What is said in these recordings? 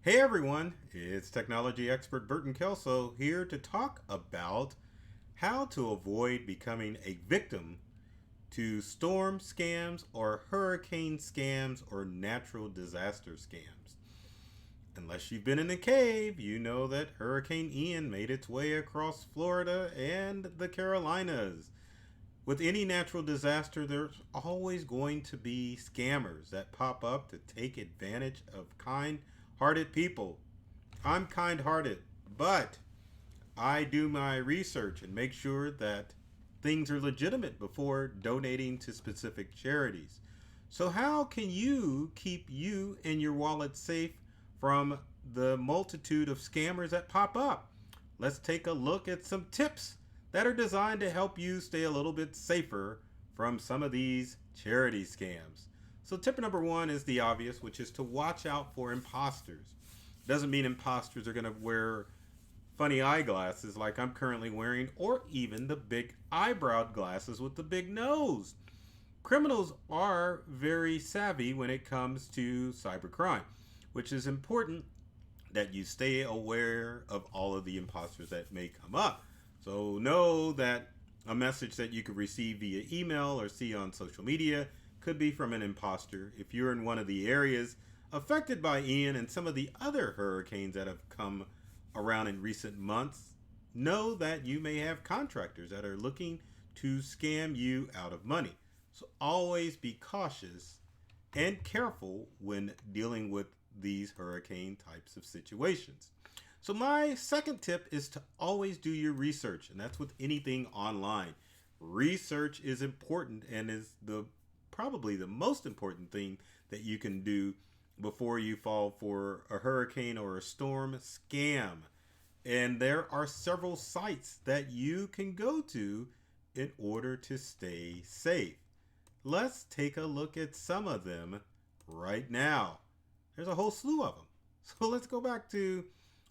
Hey everyone, it's technology expert Burton Kelso here to talk about how to avoid becoming a victim to storm scams or hurricane scams or natural disaster scams. Unless you've been in a cave, you know that Hurricane Ian made its way across Florida and the Carolinas. With any natural disaster, there's always going to be scammers that pop up to take advantage of kind hearted people. I'm kind hearted, but I do my research and make sure that things are legitimate before donating to specific charities. So, how can you keep you and your wallet safe from the multitude of scammers that pop up? Let's take a look at some tips that are designed to help you stay a little bit safer from some of these charity scams. So, tip number one is the obvious, which is to watch out for imposters. Doesn't mean imposters are going to wear funny eyeglasses like I'm currently wearing, or even the big eyebrowed glasses with the big nose. Criminals are very savvy when it comes to cybercrime, which is important that you stay aware of all of the imposters that may come up. So know that a message that you could receive via email or see on social media could be from an imposter. If you're in one of the areas affected by Ian and some of the other hurricanes that have come around in recent months, know that you may have contractors that are looking to scam you out of money. So always be cautious and careful when dealing with these hurricane types of situations. So my second tip is to always do your research, and that's with anything online. Research is important and is the probably the most important thing that you can do before you fall for a hurricane or a storm scam. And there are several sites that you can go to in order to stay safe. Let's take a look at some of them right now. There's a whole slew of them. So let's go back to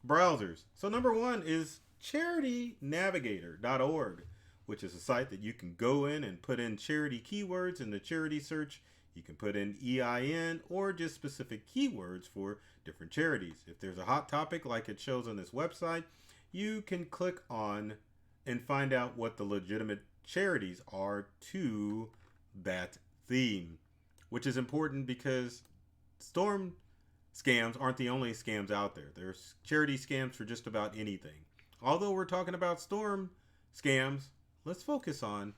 browsers. So number one is charitynavigator.org, which is a site that you can go in and put in charity keywords in the charity search. You can put in EIN or just specific keywords for different charities. If there's a hot topic like it shows on this website, you can click on and find out what the legitimate charities are to that theme, which is important because storm scams aren't the only scams out there. There's charity scams for just about anything. Although we're talking about storm scams, let's focus on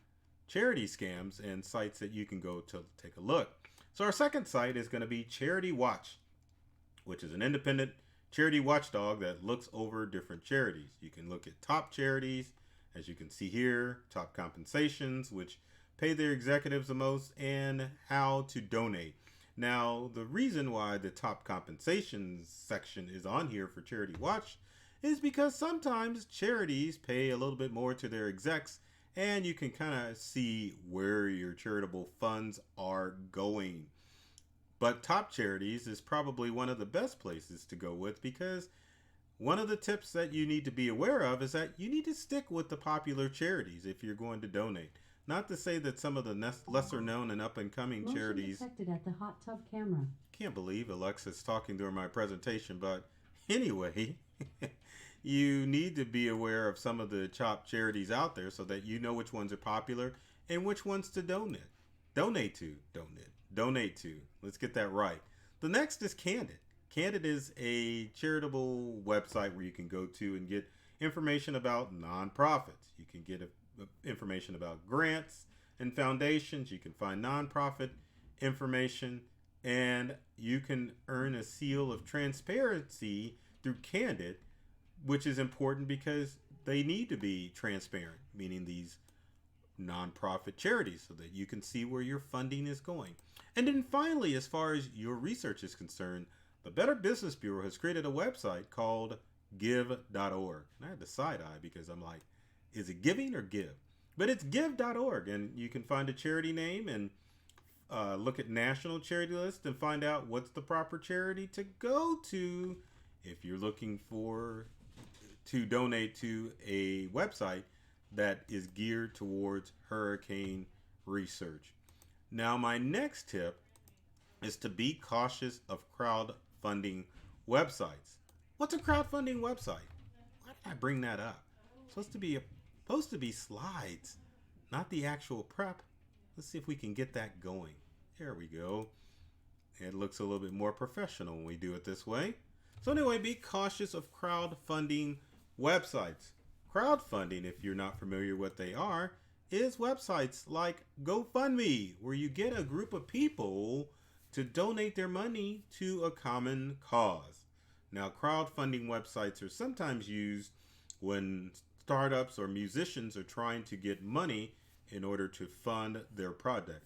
charity scams and sites that you can go to take a look. So our second site is going to be Charity Watch, which is an independent charity watchdog that looks over different charities. You can look at top charities, as you can see here, top compensations, which pay their executives the most, and how to donate. Now, the reason why the top compensations section is on here for Charity Watch is because sometimes charities pay a little bit more to their execs, and you can kind of see where your charitable funds are going. But top charities is probably one of the best places to go with, because one of the tips that you need to be aware of is that you need to stick with the popular charities if you're going to donate. Not to say that some of the lesser known and up and coming charities. Detected at the hot tub camera. Can't believe Alexa's talking during my presentation, but anyway, you need to be aware of some of the top charities out there so that you know which ones are popular and which ones to donate. Donate to. Let's get that right. The next is Candid. Candid is a charitable website where you can go to and get information about nonprofits. You can get information about grants and foundations. You can find nonprofit information, and you can earn a seal of transparency through Candid, which is important because they need to be transparent, meaning these nonprofit charities, so that you can see where your funding is going. And then finally, as far as your research is concerned, the Better Business Bureau has created a website called give.org. And I had the side eye because I'm like, is it giving or give? But it's give.org, and you can find a charity name and look at national charity list and find out what's the proper charity to go to if you're looking for to donate to a website that is geared towards hurricane research. Now, my next tip is to be cautious of crowdfunding websites. What's a crowdfunding website? Why did I bring that up? Supposed to be slides, not the actual prep. Let's see if we can get that going. There we go. It looks a little bit more professional when we do it this way. So anyway, be cautious of crowdfunding websites. Crowdfunding, if you're not familiar what they are, is websites like GoFundMe, where you get a group of people to donate their money to a common cause. Now, crowdfunding websites are sometimes used when startups or musicians are trying to get money in order to fund their product,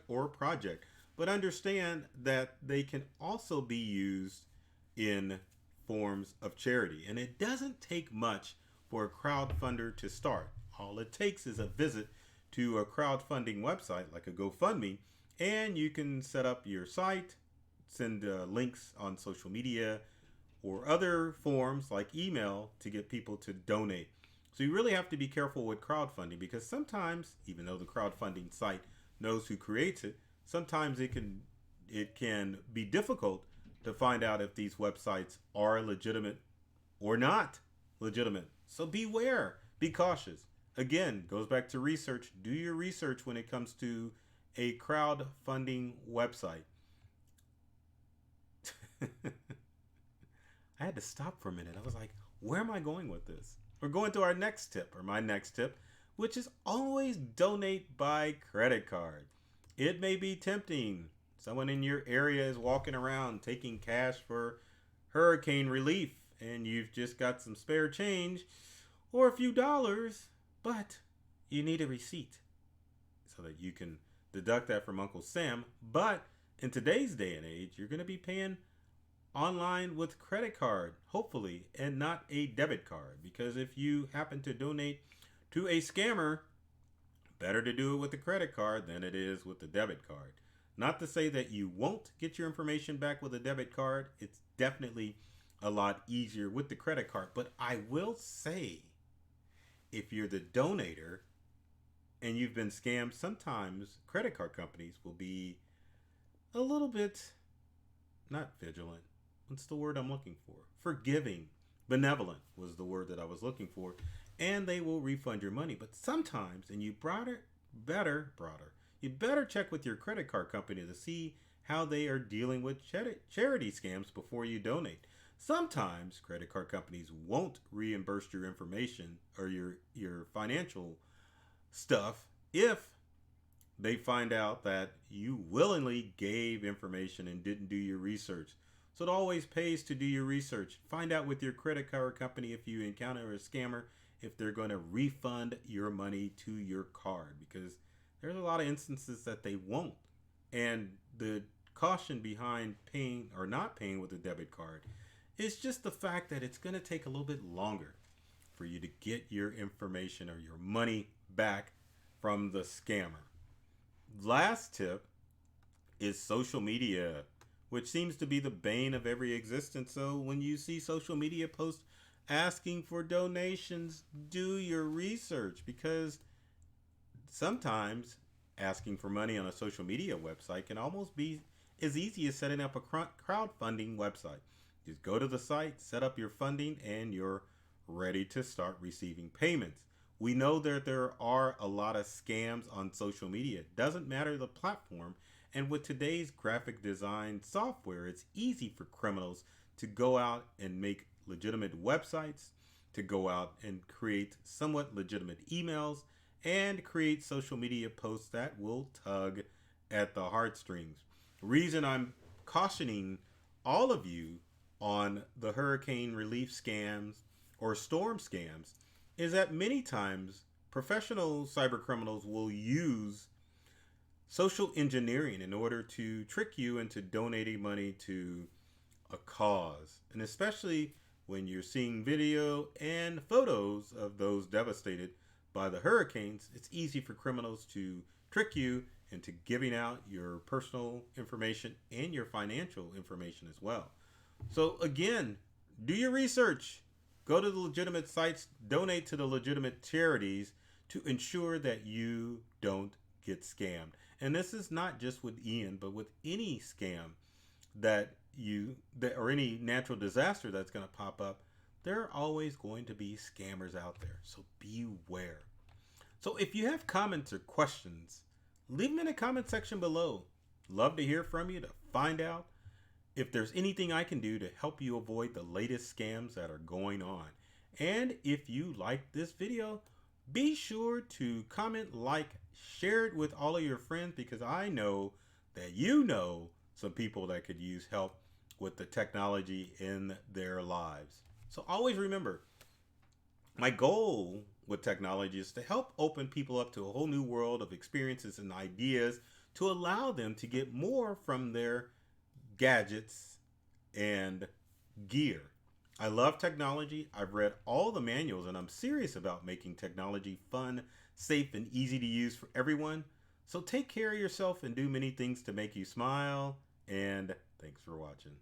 or project. But understand that they can also be used in forms of charity. And it doesn't take much for a crowdfunder to start. All it takes is a visit to a crowdfunding website like a GoFundMe, and you can set up your site, send links on social media or other forms like email to get people to donate. So you really have to be careful with crowdfunding, because sometimes, even though the crowdfunding site knows who creates it, sometimes it can be difficult to find out if these websites are legitimate or not legitimate. So beware, be cautious. Again, goes back to research. Do your research when it comes to a crowdfunding website. I had to stop for a minute. I was like, where am I going with this? We're going to our next tip, or my next tip, which is always donate by credit card. It may be tempting. Someone in your area is walking around taking cash for hurricane relief, and you've just got some spare change or a few dollars, but you need a receipt so that you can deduct that from Uncle Sam. But in today's day and age, you're going to be paying online with credit card, hopefully, and not a debit card, because if you happen to donate to a scammer, better to do it with a credit card than it is with a debit card. Not to say that you won't get your information back with a debit card. It's definitely a lot easier with the credit card. But I will say, if you're the donator and you've been scammed, sometimes credit card companies will be a little bit, not vigilant. What's the word I'm looking for? Forgiving. Benevolent was the word that I was looking for. And they will refund your money. But sometimes, and you better check with your credit card company to see how they are dealing with charity scams before you donate. Sometimes credit card companies won't reimburse your information or your financial stuff if they find out that you willingly gave information and didn't do your research. So it always pays to do your research. Find out with your credit card company if you encounter a scammer, if they're going to refund your money to your card, because there's a lot of instances that they won't. And the caution behind paying or not paying with a debit card is just the fact that it's going to take a little bit longer for you to get your information or your money back from the scammer. Last tip is social media, which seems to be the bane of every existence. So when you see social media posts asking for donations, do your research, because sometimes asking for money on a social media website can almost be as easy as setting up a crowdfunding website. Just go to the site, set up your funding, and you're ready to start receiving payments. We know that there are a lot of scams on social media. It doesn't matter the platform. And with today's graphic design software, it's easy for criminals to go out and make legitimate websites, to go out and create somewhat legitimate emails, and create social media posts that will tug at the heartstrings. The reason I'm cautioning all of you on the hurricane relief scams or storm scams is that many times professional cyber criminals will use social engineering in order to trick you into donating money to a cause. And especially when you're seeing video and photos of those devastated by the hurricanes, it's easy for criminals to trick you into giving out your personal information and your financial information as well. So again, do your research. Go to the legitimate sites, donate to the legitimate charities to ensure that you don't get scammed. And this is not just with Ian, but with any scam that or any natural disaster that's going to pop up, there are always going to be scammers out there. So beware. So if you have comments or questions, leave them in the comment section below. Love to hear from you to find out if there's anything I can do to help you avoid the latest scams that are going on. And if you like this video, be sure to comment, like, share it with all of your friends, because I know that you know some people that could use help with the technology in their lives. So always remember, my goal with technology is to help open people up to a whole new world of experiences and ideas to allow them to get more from their gadgets and gear. I love technology. I've read all the manuals, and I'm serious about making technology fun, safe, and easy to use for everyone. So take care of yourself and do many things to make you smile. And thanks for watching.